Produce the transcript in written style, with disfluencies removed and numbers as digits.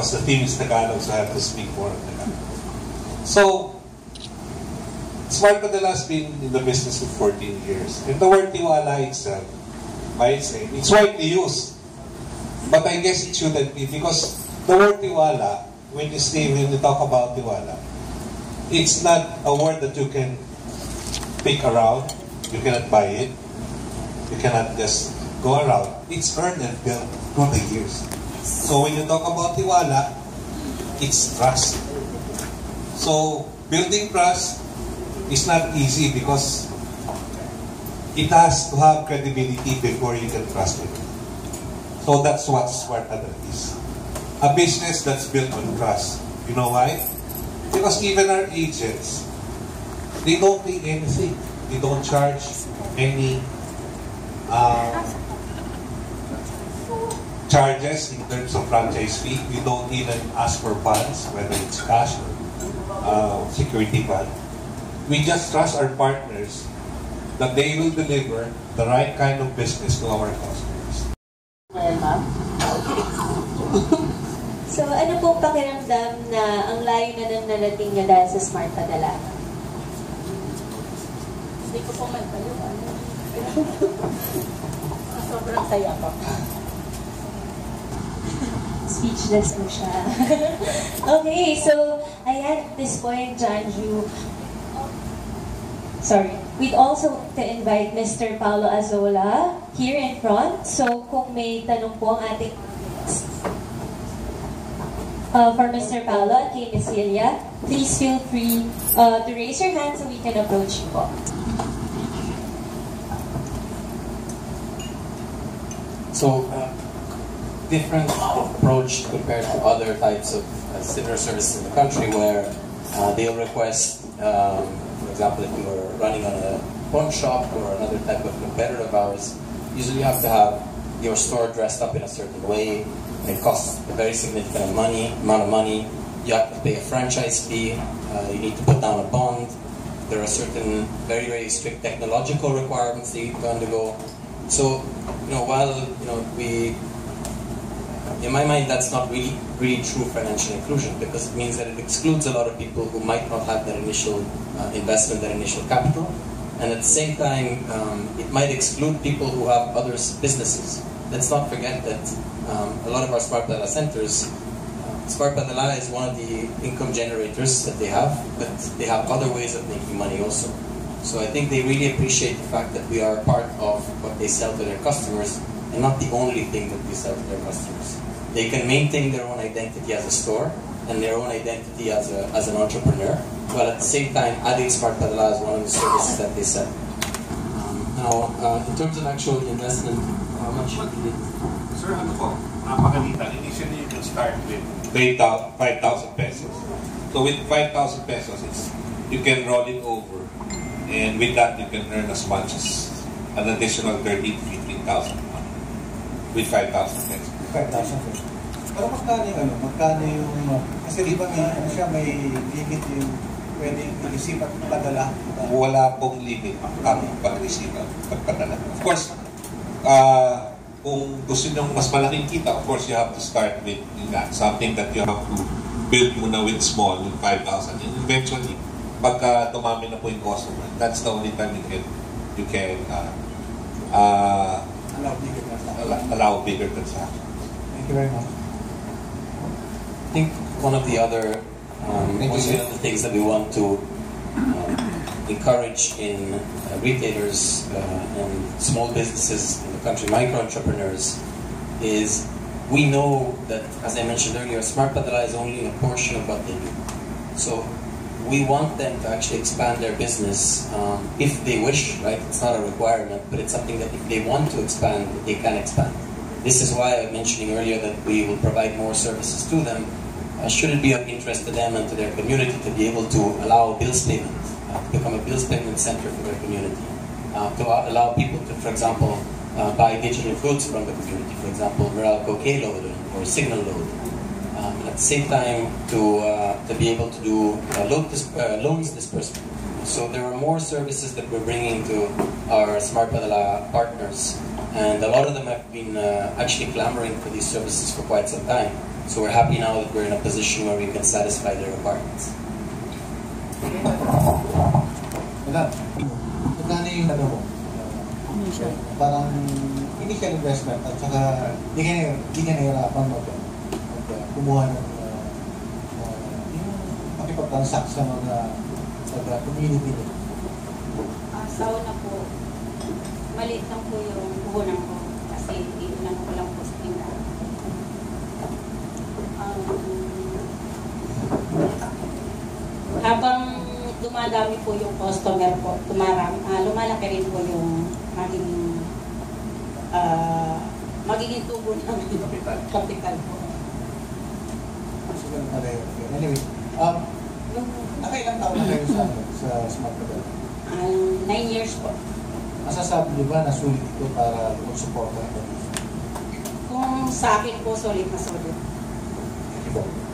because the theme is Tagalog, so I have to speak more in Tagalog. So, Smart Padala has been in the business for 14 years. And the word tiwala itself, by its name, it's widely used. But I guess it shouldn't be, because the word tiwala, when you talk about tiwala, it's not a word that you can pick around. You cannot buy it. You cannot just go around. It's earned and built through the years. So when you talk about tiwala, it's trust. So building trust is not easy because it has to have credibility before you can trust it. So that's what Smart Padala is. A business that's built on trust. You know why? Because even our agents, they don't pay anything. They don't charge any charges in terms of franchise fee. We don't even ask for funds, whether it's cash or security fund. We just trust our partners that they will deliver the right kind of business to our customers. So ano pong pakiramdam na ang layo na nang narating niya dahil sa Smart Padala? Hindi ko po magpaliwan. Sobrang saya po. Speechless po siya. Okay, so ayan, at this point, Janju, we'd also to invite Mr. Paulo Azola here in front. So kung may tanong po ang ating for Mr. Paulo at kay Ms. Celia, please feel free to raise your hand so we can approach you po. So, different approach compared to other types of similar services in the country where they'll request, for example, if you were running on a pawn shop or another type of competitor of ours, usually you have to have your store dressed up in a certain way. It costs a very significant amount of money. You have to pay a franchise fee. You need to put down a bond. There are certain very, very strict technological requirements that you need to undergo. So, while in my mind, that's not really true financial inclusion, because it means that it excludes a lot of people who might not have that initial investment, that initial capital, and at the same time, it might exclude people who have other businesses. Let's not forget that a lot of our Smart Padala centers, Smart Padala is one of the income generators that they have, but they have other ways of making money also. So I think they really appreciate the fact that we are part of what they sell to their customers and not the only thing that we sell to their customers. They can maintain their own identity as a store and their own identity as an entrepreneur, while at the same time adding Smart Padala as one of the services that they sell. Now, in terms of actual investment, how much should we do? Sir, ano po? Napakalitan. Initially, you can start with 5,000 pesos. So with 5,000 pesos, you can roll it over. And with that, you can earn as much as an additional 13,000 to 15,000 with 5,000 pesos. 5,000 pesos. Pero magkano yung, kasi di ba may limit yung pwedeng mag-receive at padala? Wala pong limit ang pag-receive at pagpadala. Of course, kung gusto nyo mas malaking kita, of course, you have to start with something that you have to build muna with small, with 5,000. And eventually, pagka dumami na po yung customer, that's the only time you can allow bigger transactions. Thank you very much. I think one of the other things that we want to encourage in retailers and small businesses in the country, micro entrepreneurs, is we know that, as I mentioned earlier, Smart Padala is only a portion of what they do. So we want them to actually expand their business if they wish, right? It's not a requirement, but it's something that if they want to expand, they can expand. This is why I'm mentioning earlier that we will provide more services to them. Should it be of interest to them and to their community to be able to allow bills payment, to become a bills payment center for their community, to allow people to, for example, buy digital goods from the community, for example, Meralco K-Load or Signal Load. At the same time, to be able to do loans disbursement. So there are more services that we're bringing to our Smart Padala partners, and a lot of them have been actually clamoring for these services for quite some time. So we're happy now that we're in a position where we can satisfy their requirements. Magkano yung ano mo? Parang initial investment at saka di ka nahirapan kumuha ng yung makipag-transact sa mga community nila. Sa una po, maliit lang po yung puhunan ko kasi iunan ko lang po sa tindahan. Habang dumadami po yung customer po, lumalaki rin po yung magiging tubo ng kapital po. Anyway, nakailang taon na kayo sa Smart Padala? 9 years po. Masasabi niyo ba na sulit ito para mag-support ng pamilya? Kung sa akin po, solid na solid. Thank you.